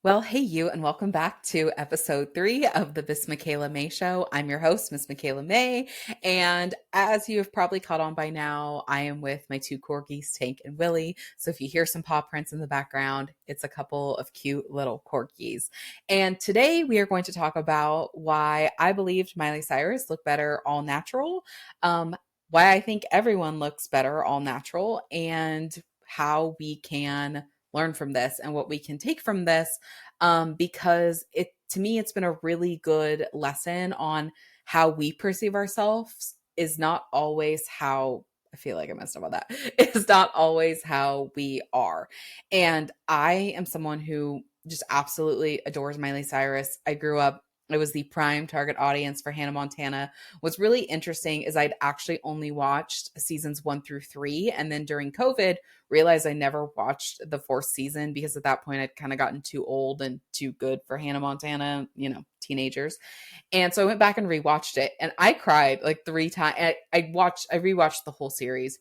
Well, hey, you, and welcome back to episode 3 of the Miss Michaela Mae Show. I'm your host, Miss Michaela Mae. And as you have probably caught on by now, I am with my two corgis, Tank and Willie. So if you hear some paw prints in the background, it's a couple of cute little corgis. And today we are going to talk about why I believed Miley Cyrus looked better all natural, why I think everyone looks better all natural, and how we can learn from this and what we can take from this, because it to me it's been a really good lesson on how we perceive ourselves is not always how I feel like I messed up on that. It's not always how we are. And I am someone who just absolutely adores Miley Cyrus. I grew up, it was the prime target audience for Hannah Montana. What's really interesting is I'd actually only watched seasons 1 through 3. And then during COVID, realized I never watched the fourth season because at that point I'd kind of gotten too old and too good for Hannah Montana, teenagers. And so I went back and rewatched it and I cried like 3 times. I rewatched the whole series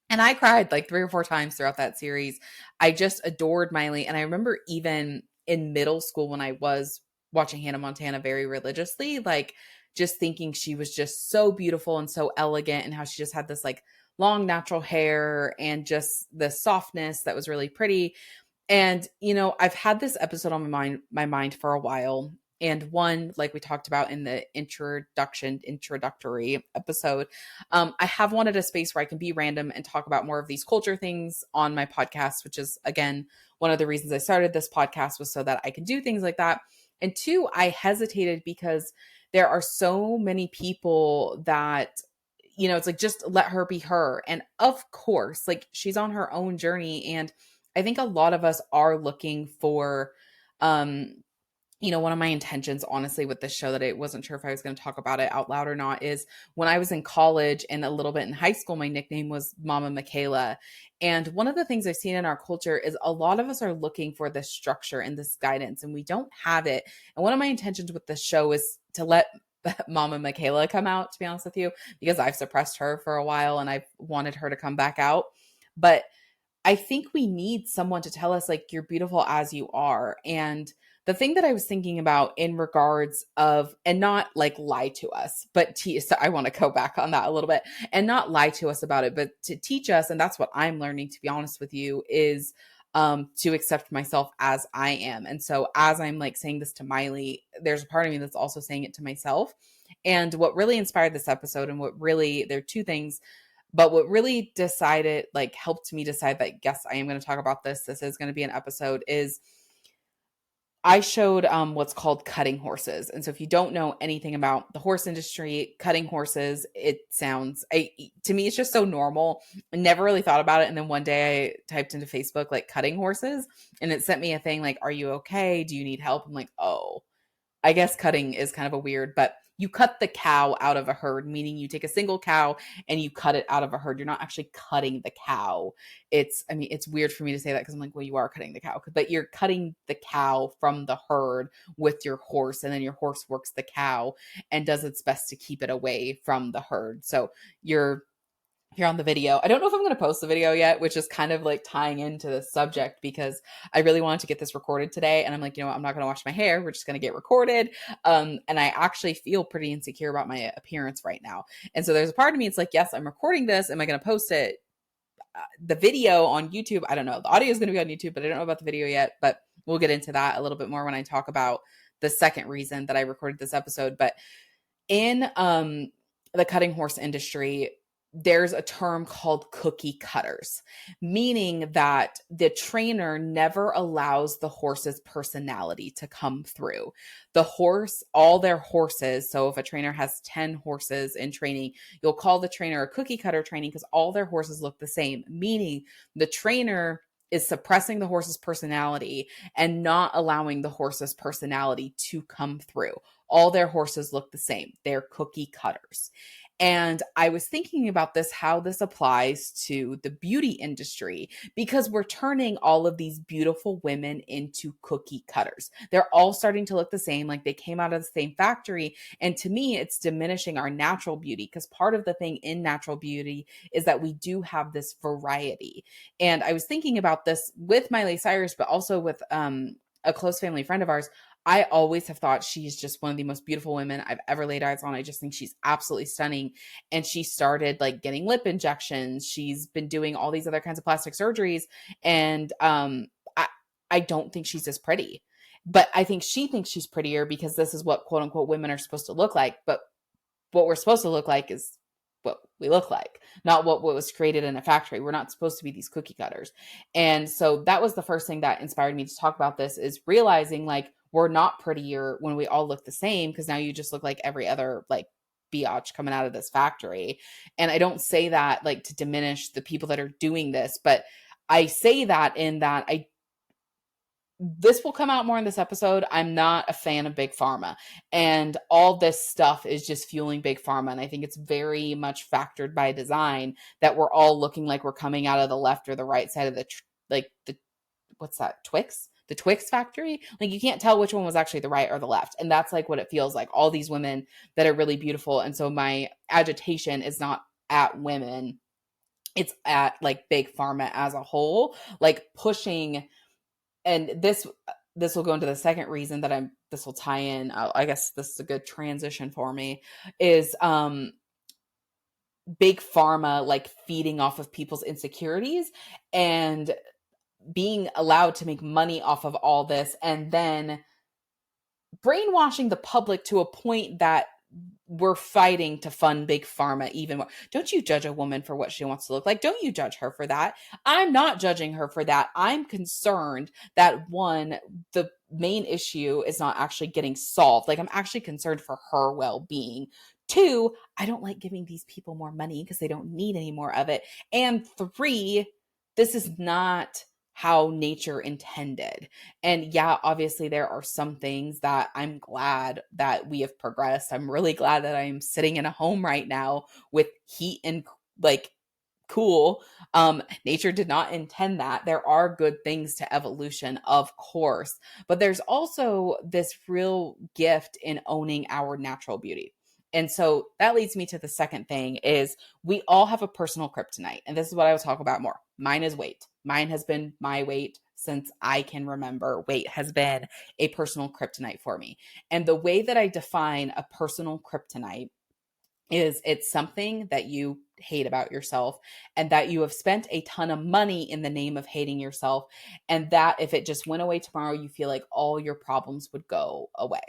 and I cried like 3 or 4 times throughout that series. I just adored Miley. And I remember even in middle school when I was watching Hannah Montana very religiously, like just thinking she was just so beautiful and so elegant and how she just had this like long natural hair and just the softness that was really pretty. And I've had this episode on my mind for a while. And one, like we talked about in the introductory episode, I have wanted a space where I can be random and talk about more of these culture things on my podcast, which is again one of the reasons I started this podcast was so that I can do things like that. And two, I hesitated because there are so many people that it's like just let her be her. And of course, like she's on her own journey. And I think a lot of us are looking for, one of my intentions, honestly, with this show that I wasn't sure if I was going to talk about it out loud or not is when I was in college and a little bit in high school, my nickname was Mama Michaela. And one of the things I've seen in our culture is a lot of us are looking for this structure and this guidance, and we don't have it. And one of my intentions with this show is to let Mama Michaela come out, to be honest with you, because I've suppressed her for a while and I've wanted her to come back out. But I think we need someone to tell us, like, you're beautiful as you are. And the thing that I was thinking about in regards of, and not like lie to us, but so I want to go back on that a little bit and not lie to us about it, but to teach us. And that's what I'm learning, to be honest with you, is to accept myself as I am. And so as I'm like saying this to Miley, there's a part of me that's also saying it to myself. And what really inspired this episode and what really, there are two things, but what really decided, like helped me decide that, yes, I am going to talk about this. This is going to be an episode is I showed what's called cutting horses. And so if you don't know anything about the horse industry, cutting horses, it sounds, to me, it's just so normal. I never really thought about it. And then one day I typed into Facebook, like cutting horses, and it sent me a thing like, are you okay? Do you need help? I'm like, oh, I guess cutting is kind of a weird, but you cut the cow out of a herd, meaning you take a single cow and you cut it out of a herd. You're not actually cutting the cow. It's weird for me to say that because I'm like, well, you are cutting the cow, but you're cutting the cow from the herd with your horse. And then your horse works the cow and does its best to keep it away from the herd. So you're here on the video. I don't know if I'm going to post the video yet, which is kind of like tying into the subject because I really wanted to get this recorded today. And I'm like, I'm not going to wash my hair. We're just going to get recorded. And I actually feel pretty insecure about my appearance right now. And so there's a part of me, it's like, yes, I'm recording this. Am I going to post it? The video on YouTube? I don't know. The audio is going to be on YouTube, but I don't know about the video yet. But we'll get into that a little bit more when I talk about the second reason that I recorded this episode. But in the cutting horse industry, there's a term called cookie cutters, meaning that the trainer never allows the horse's personality to come through. The horse, all their horses, so if a trainer has 10 horses in training, you'll call the trainer a cookie cutter training because all their horses look the same, meaning the trainer is suppressing the horse's personality and not allowing the horse's personality to come through. All their horses look the same. They're cookie cutters. And I was thinking about this, how this applies to the beauty industry, because we're turning all of these beautiful women into cookie cutters. They're all starting to look the same, like they came out of the same factory. And to me, it's diminishing our natural beauty, because part of the thing in natural beauty is that we do have this variety. And I was thinking about this with Miley Cyrus, but also with a close family friend of ours, I always have thought she's just one of the most beautiful women I've ever laid eyes on. I just think she's absolutely stunning. And she started like getting lip injections. She's been doing all these other kinds of plastic surgeries. And I, I don't think she's as pretty. But I think she thinks she's prettier because this is what quote unquote women are supposed to look like. But what we're supposed to look like is what we look like, not what was created in a factory. We're not supposed to be these cookie cutters. And so that was the first thing that inspired me to talk about this, is realizing like we're not prettier when we all look the same, because now you just look like every other like biatch coming out of this factory. And I don't say that like to diminish the people that are doing this, but I say that in that this will come out more in this episode. I'm not a fan of Big Pharma, and all this stuff is just fueling Big Pharma. And I think it's very much factored by design that we're all looking like we're coming out of the left or the right side of what's that? Twix? The Twix factory? Like you can't tell which one was actually the right or the left. And that's like what it feels like. All these women that are really beautiful. And so my agitation is not at women. It's at like Big Pharma as a whole, like pushing. And this will go into the second reason that this will tie in. I guess this is a good transition for me, is Big Pharma like feeding off of people's insecurities and being allowed to make money off of all this, and then brainwashing the public to a point that we're fighting to fund Big Pharma even more. Don't you judge a woman for what she wants to look like. Don't you judge her for that. I'm not judging her for that. I'm concerned that, one, the main issue is not actually getting solved. Like, I'm actually concerned for her well-being. Two, I don't like giving these people more money because they don't need any more of it. And three, this is not how nature intended. And yeah, obviously there are some things that I'm glad that we have progressed. I'm really glad that I'm sitting in a home right now with heat and like cool. Nature did not intend that. There are good things to evolution, of course, but there's also this real gift in owning our natural beauty. And so that leads me to the second thing, is we all have a personal kryptonite. And this is what I will talk about more. Mine is weight. Mine has been my weight since I can remember. Weight has been a personal kryptonite for me. And the way that I define a personal kryptonite is it's something that you hate about yourself, and that you have spent a ton of money in the name of hating yourself. And that if it just went away tomorrow, you feel like all your problems would go away.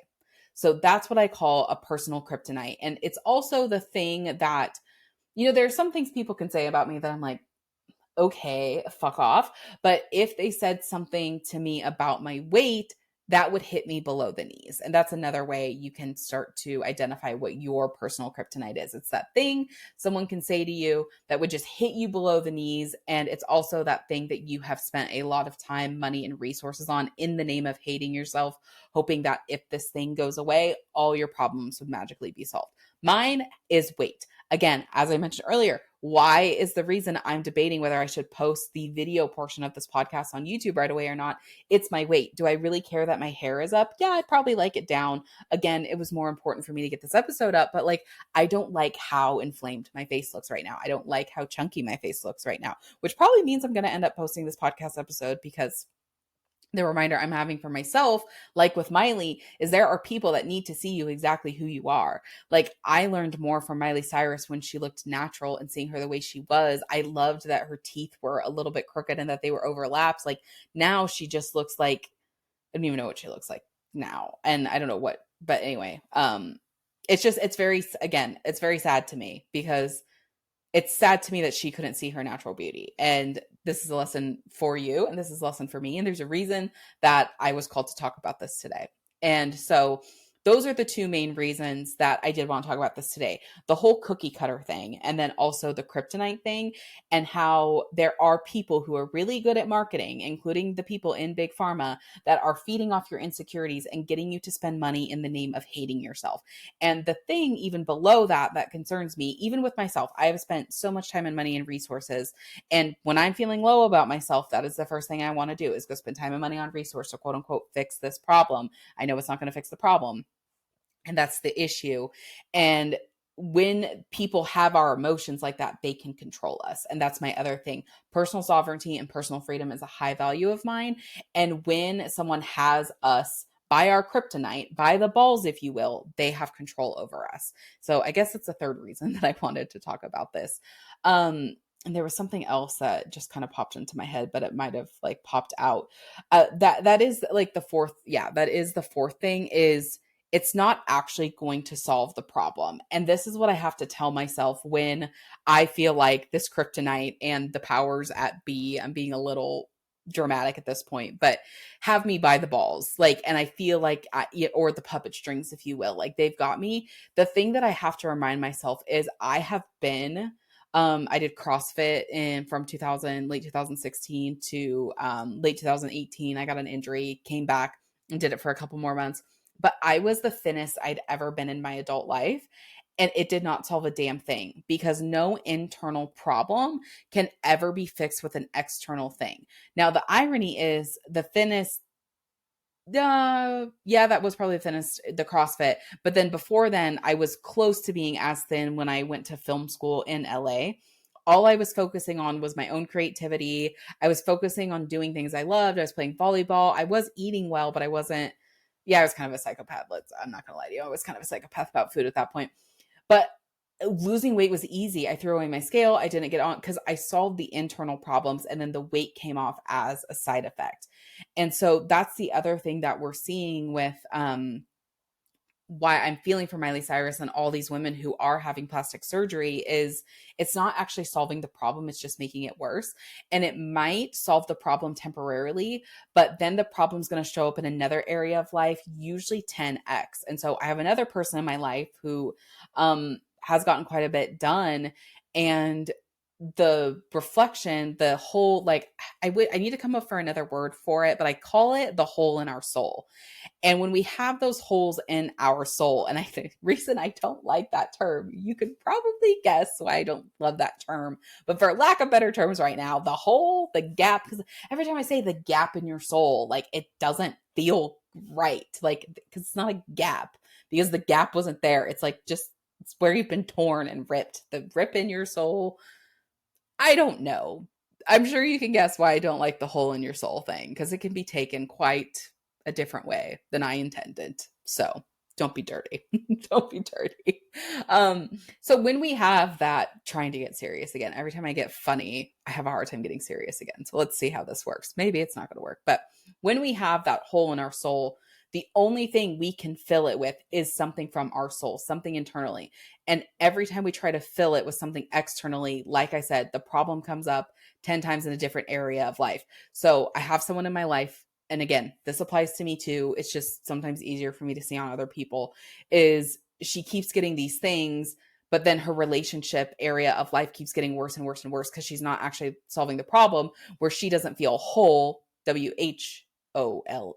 So that's what I call a personal kryptonite. And it's also the thing that, there's some things people can say about me that I'm like, okay, fuck off. But if they said something to me about my weight, that would hit me below the knees. And that's another way you can start to identify what your personal kryptonite is. It's that thing someone can say to you that would just hit you below the knees. And it's also that thing that you have spent a lot of time, money, and resources on in the name of hating yourself, hoping that if this thing goes away, all your problems would magically be solved. Mine is weight. Again, as I mentioned earlier, why is the reason I'm debating whether I should post the video portion of this podcast on YouTube right away or not. It's my weight. Do I really care that my hair is up? Yeah, I'd probably like it down. Again, it was more important for me to get this episode up, but like, I don't like how inflamed my face looks right now. I don't like how chunky my face looks right now, which probably means I'm going to end up posting this podcast episode, because the reminder I'm having for myself, like with Miley, is there are people that need to see you exactly who you are. Like, I learned more from Miley Cyrus when she looked natural and seeing her the way she was. I loved that her teeth were a little bit crooked and that they were overlapped. Like, now she just looks like, I don't even know what she looks like now. And I don't know what, but anyway, it's very sad to me, because it's sad to me that she couldn't see her natural beauty. And this is a lesson for you, and this is a lesson for me. And there's a reason that I was called to talk about this today. And so those are the two main reasons that I did want to talk about this today. The whole cookie cutter thing, and then also the kryptonite thing, and how there are people who are really good at marketing, including the people in Big Pharma, that are feeding off your insecurities and getting you to spend money in the name of hating yourself. And the thing even below that concerns me, even with myself, I have spent so much time and money and resources. And when I'm feeling low about myself, that is the first thing I want to do, is go spend time and money on resource to quote unquote fix this problem. I know it's not going to fix the problem. And that's the issue. And when people have our emotions like that, they can control us. And that's my other thing. Personal sovereignty and personal freedom is a high value of mine. And when someone has us by our kryptonite, by the balls, if you will, they have control over us. So I guess that's the third reason that I wanted to talk about this. And there was something else that just kind of popped into my head, but it might have like popped out. That is like the fourth. Yeah, that is the fourth thing is it's not actually going to solve the problem. And this is what I have to tell myself when I feel like this kryptonite and the powers at B, I'm being a little dramatic at this point, but have me by the balls. Like, and I feel like, or the puppet strings, if you will, like they've got me. The thing that I have to remind myself is I have been, I did CrossFit from late 2016 to late 2018. I got an injury, came back and did it for a couple more months. But I was the thinnest I'd ever been in my adult life. And it did not solve a damn thing because no internal problem can ever be fixed with an external thing. Now, the irony is the thinnest, yeah, that was probably the thinnest, the CrossFit. But then before then, I was close to being as thin when I went to film school in LA. All I was focusing on was my own creativity. I was focusing on doing things I loved. I was playing volleyball. I was eating well, but I wasn't. Yeah, I was kind of a psychopath. I'm not going to lie to you. I was kind of a psychopath about food at that point. But losing weight was easy. I threw away my scale. I didn't get on because I solved the internal problems and then the weight came off as a side effect. And so that's the other thing that we're seeing with why I'm feeling for Miley Cyrus and all these women who are having plastic surgery is it's not actually solving the problem. It's just making it worse. And it might solve the problem temporarily, but then the problem's going to show up in another area of life, usually 10x. And so I have another person in my life who has gotten quite a bit done. And the reflection, the whole, like, I need to come up for another word for it, but I call it the hole in our soul. And when we have those holes in our soul, and I think reason I don't like that term, you could probably guess why I don't love that term, but for lack of better terms right now, the hole, the gap, because every time I say the gap in your soul, like it doesn't feel right. Like, because it's not a gap because the gap wasn't there. It's like just, it's where you've been torn and ripped, the rip in your soul. I don't know. I'm sure you can guess why I don't like the hole in your soul thing, because it can be taken quite a different way than I intended. So don't be dirty. Don't be dirty. So when we have that trying to get serious again, every time I get funny, I have a hard time getting serious again. So let's see how this works. Maybe it's not going to work. But when we have that hole in our soul, the only thing we can fill it with is something from our soul, something internally. And every time we try to fill it with something externally, like I said, the problem comes up 10 times in a different area of life. So I have someone in my life, and again, this applies to me too. It's just sometimes easier for me to see on other people, is she keeps getting these things, but then her relationship area of life keeps getting worse and worse and worse because she's not actually solving the problem, where she doesn't feel whole, WHOLE.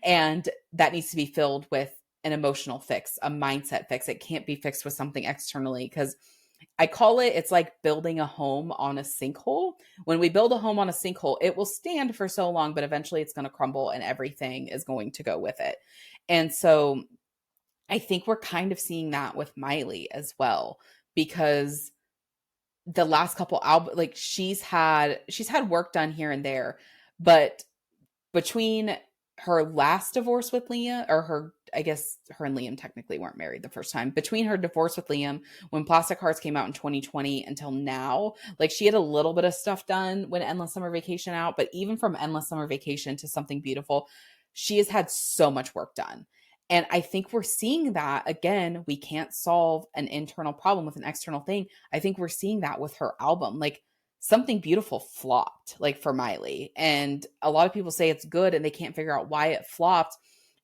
And that needs to be filled with an emotional fix, a mindset fix. It can't be fixed with something externally, because I call it, it's like building a home on a sinkhole. When we build a home on a sinkhole, it will stand for so long, but eventually it's going to crumble and everything is going to go with it. And so I think we're kind of seeing that with Miley as well, because the last couple albums, like she's had work done here and there, but between her last divorce with Liam, or I guess her and Liam technically weren't married the first time. Between her divorce with Liam, when Plastic Hearts came out in 2020 until now, like she had a little bit of stuff done when Endless Summer Vacation out, but even from Endless Summer Vacation to Something Beautiful, she has had so much work done. And I think we're seeing that again. We can't solve an internal problem with an external thing. I think we're seeing that with her album. Like, Something Beautiful flopped, like for Miley. And a lot of people say it's good and they can't figure out why it flopped.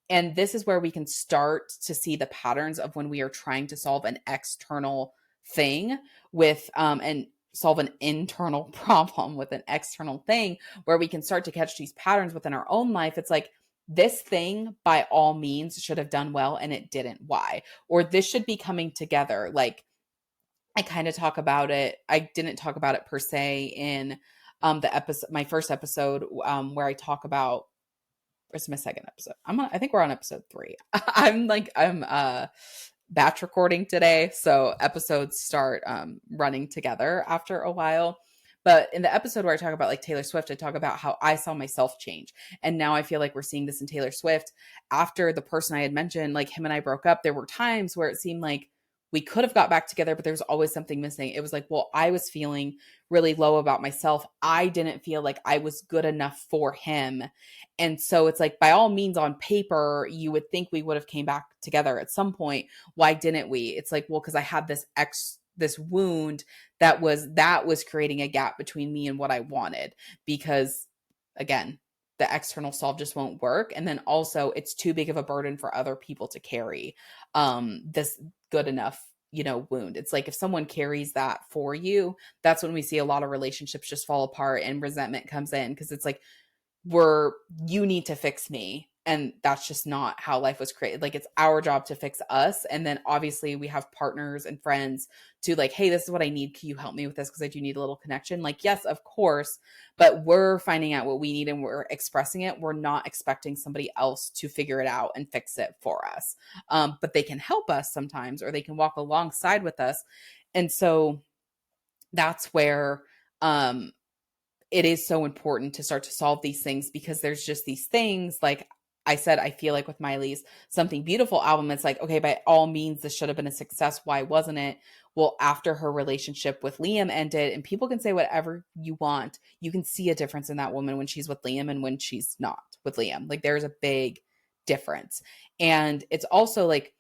And this is where we can start to see the patterns of when we are trying to solve an external thing with, and solve an internal problem with an external thing, where we can start to catch these patterns within our own life. It's like, this thing by all means should have done well and it didn't. Why? Or this should be coming together. Like, I kind of talk about it. I didn't talk about it per se in the episode, my first episode, where I talk about, where's my second episode? I think we're on episode 3. I'm batch recording today. So episodes start running together after a while. But in the episode where I talk about like Taylor Swift, I talk about how I saw myself change. And now I feel like we're seeing this in Taylor Swift. After the person I had mentioned, like him and I broke up, there were times where it seemed like we could have got back together, but there was always something missing. It was like, well, I was feeling really low about myself. I didn't feel like I was good enough for him. And so it's like, by all means, on paper, you would think we would have came back together at some point. Why didn't we? It's like, well, because I had this wound that was creating a gap between me and what I wanted, because again, the external solve just won't work. And then also it's too big of a burden for other people to carry this good enough, wound. It's like if someone carries that for you, that's when we see a lot of relationships just fall apart and resentment comes in, because it's like, you need to fix me. And that's just not how life was created. Like, it's our job to fix us. And then obviously we have partners and friends to like, hey, this is what I need. Can you help me with this? Because I do need a little connection. Like, yes, of course. But we're finding out what we need and we're expressing it. We're not expecting somebody else to figure it out and fix it for us. But they can help us sometimes, or they can walk alongside with us. And so that's where, it is so important to start to solve these things, because there's just these things, like I said, I feel like with Miley's Something Beautiful album, it's like, okay, by all means, this should have been a success. Why wasn't it? Well, after her relationship with Liam ended, and people can say whatever you want, you can see a difference in that woman when she's with Liam and when she's not with Liam. Like, there's a big difference. And it's also like,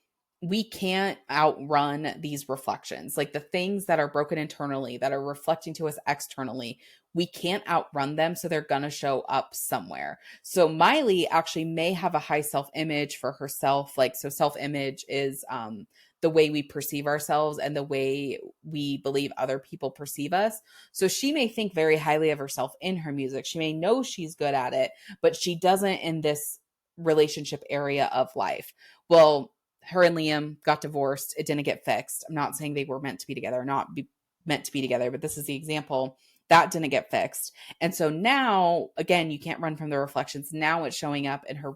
we can't outrun these reflections, like the things that are broken internally that are reflecting to us externally. We can't outrun them. So they're going to show up somewhere. So Miley actually may have a high self-image for herself. Like, so self-image is the way we perceive ourselves and the way we believe other people perceive us. So she may think very highly of herself in her music. She may know she's good at it, but she doesn't in this relationship area of life. Well, her and Liam got divorced. It didn't get fixed. I'm not saying they were meant to be together or not meant to be together, but this is the example. That didn't get fixed. And so now, again, you can't run from the reflections. Now it's showing up in her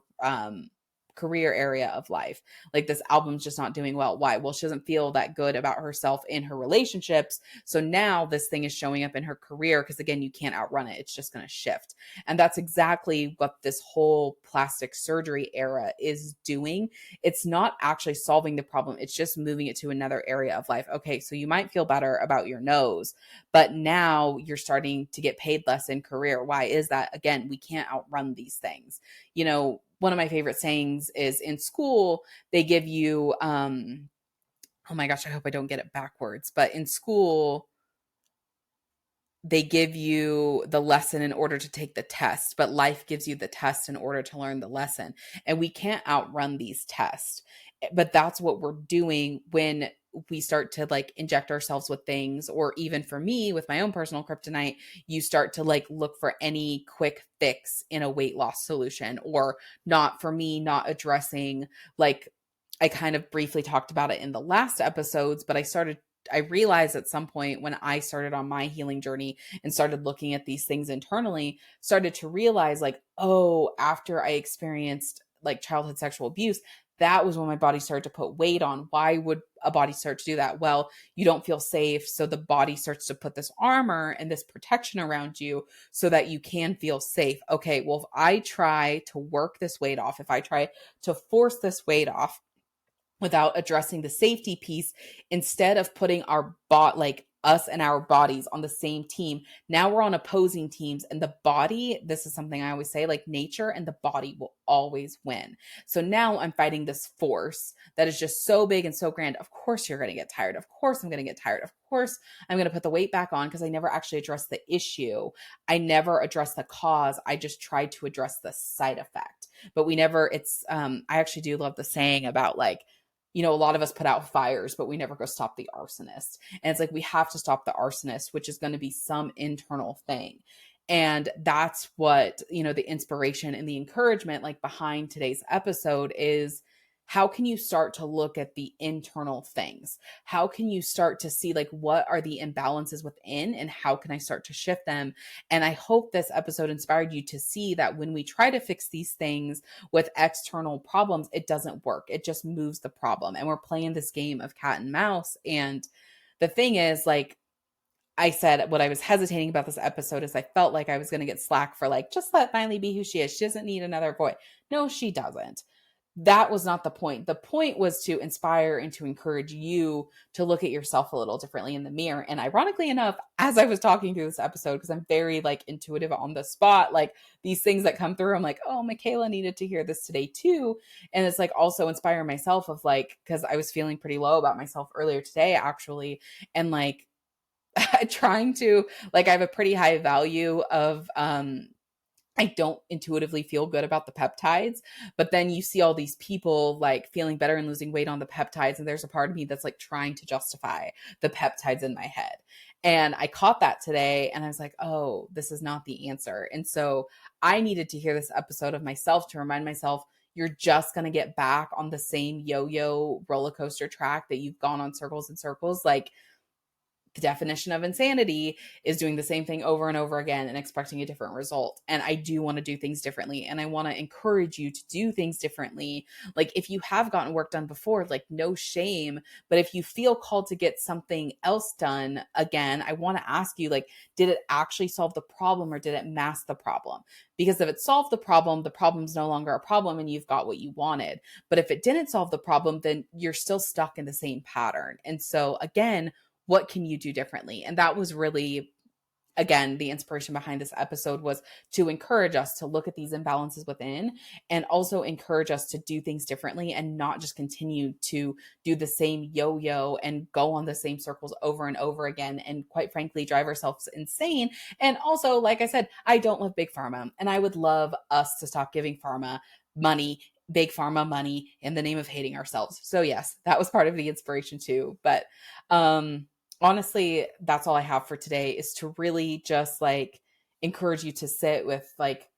career area of life. Like, this album's just not doing well. Why? Well, she doesn't feel that good about herself in her relationships. So now this thing is showing up in her career, because again, you can't outrun it. It's just going to shift. And that's exactly what this whole plastic surgery era is doing. It's not actually solving the problem. It's just moving it to another area of life. Okay, so you might feel better about your nose, but now you're starting to get paid less in career. Why is that? Again, we can't outrun these things. One of my favorite sayings is, in school, they give you, oh my gosh, I hope I don't get it backwards, but in school, they give you the lesson in order to take the test, but life gives you the test in order to learn the lesson. And we can't outrun these tests, but that's what we're doing when we start to like inject ourselves with things. Or even for me with my own personal kryptonite, you start to like look for any quick fix in a weight loss solution, or not addressing, like, I kind of briefly talked about it in the last episodes, but I realized at some point when I started on my healing journey and started looking at these things internally, started to realize like, oh, after I experienced like childhood sexual abuse, that was when my body started to put weight on. Why would a body start to do that? Well, you don't feel safe. So the body starts to put this armor and this protection around you so that you can feel safe. Okay, well, if I try to work this weight off, if I try to force this weight off, without addressing the safety piece, instead of putting like us and our bodies on the same team, now we're on opposing teams, and the body, this is something I always say, like, nature and the body will always win. So now I'm fighting this force that is just so big and so grand. Of course you're going to get tired. Of course I'm going to get tired. Of course I'm going to put the weight back on, because I never actually addressed the issue. I never addressed the cause. I just tried to address the side effect. But I actually do love the saying about like, a lot of us put out fires, but we never go stop the arsonist. And it's like, we have to stop the arsonist, which is going to be some internal thing. And that's what, the inspiration and the encouragement like behind today's episode is. how can you start to look at the internal things? How can you start to see like what are the imbalances within and how can I start to shift them? And I hope this episode inspired you to see that when we try to fix these things with external problems, it doesn't work. It just moves the problem. And we're playing this game of cat and mouse. And the thing is, like, I said what I was hesitating about this episode is I felt like I was going to get slack for like, just let Miley be who she is. She doesn't need another voice. No, she doesn't. That was not the point. The point was to inspire and to encourage you to look at yourself a little differently in the mirror. And ironically enough, as I was talking through this episode, because I'm very like intuitive on the spot, like these things that come through, I'm like, oh, Michaela needed to hear this today too. And it's like also inspire myself of like, because I was feeling pretty low about myself earlier today, actually. And like, trying to like I have a pretty high value of I don't intuitively feel good about the peptides, but then you see all these people like feeling better and losing weight on the peptides, and there's a part of me that's like trying to justify the peptides in my head. And I caught that today and I was like, oh, this is not the answer. And so I needed to hear this episode of myself to remind myself you're just going to get back on the same yo-yo roller coaster track that you've gone on circles and circles. Like, the definition of insanity is doing the same thing over and over again and expecting a different result. And I do want to do things differently. And I want to encourage you to do things differently. Like if you have gotten work done before, like no shame. But if you feel called to get something else done again, I want to ask you, like, did it actually solve the problem or did it mask the problem? Because if it solved the problem's no longer a problem and you've got what you wanted. But if it didn't solve the problem, then you're still stuck in the same pattern. And so again, what can you do differently? And that was really, again, the inspiration behind this episode was to encourage us to look at these imbalances within and also encourage us to do things differently and not just continue to do the same yo-yo and go on the same circles over and over again and quite frankly drive ourselves insane. And also, like I said, I don't love Big Pharma and I would love us to stop giving pharma money, Big Pharma money in the name of hating ourselves. So yes, that was part of the inspiration too. But honestly, that's all I have for today is to really just like encourage you to sit with like,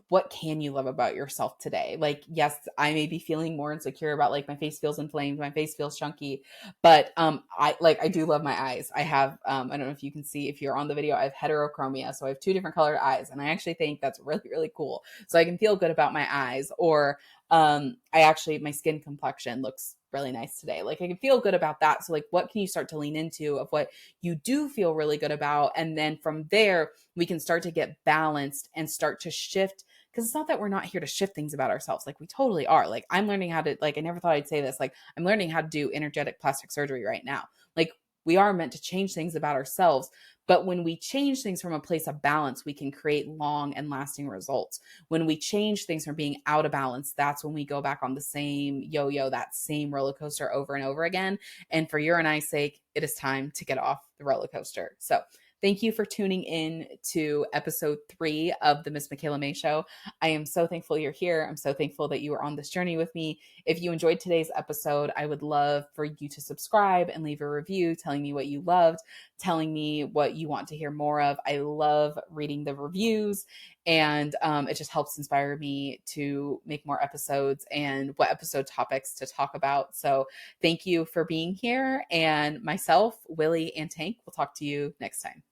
what can you love about yourself today? Like, yes, I may be feeling more insecure about like my face feels inflamed, my face feels chunky, but I do love my eyes. I have I don't know if you can see if you're on the video, I have heterochromia, so I have two different colored eyes, and I actually think that's really really cool. So I can feel good about my eyes, or my skin complexion looks really nice today. Like I can feel good about that. So like, what can you start to lean into of what you do feel really good about? And then from there, we can start to get balanced and start to shift. Because it's not that we're not here to shift things about ourselves. Like we totally are. Like I'm learning how to, like, I never thought I'd say this. Like I'm learning how to do energetic plastic surgery right now. Like we are meant to change things about ourselves. But when we change things from a place of balance, we can create long and lasting results. When we change things from being out of balance, that's when we go back on the same yo-yo, that same roller coaster over and over again. And for your and I's sake, it is time to get off the roller coaster. So thank you for tuning in to episode 3 of the Miss Michaela Mae Show. I am so thankful you're here. I'm so thankful that you are on this journey with me. If you enjoyed today's episode, I would love for you to subscribe and leave a review telling me what you loved, telling me what you want to hear more of. I love reading the reviews, and it just helps inspire me to make more episodes and what episode topics to talk about. So thank you for being here. And myself, Willie, and Tank will talk to you next time.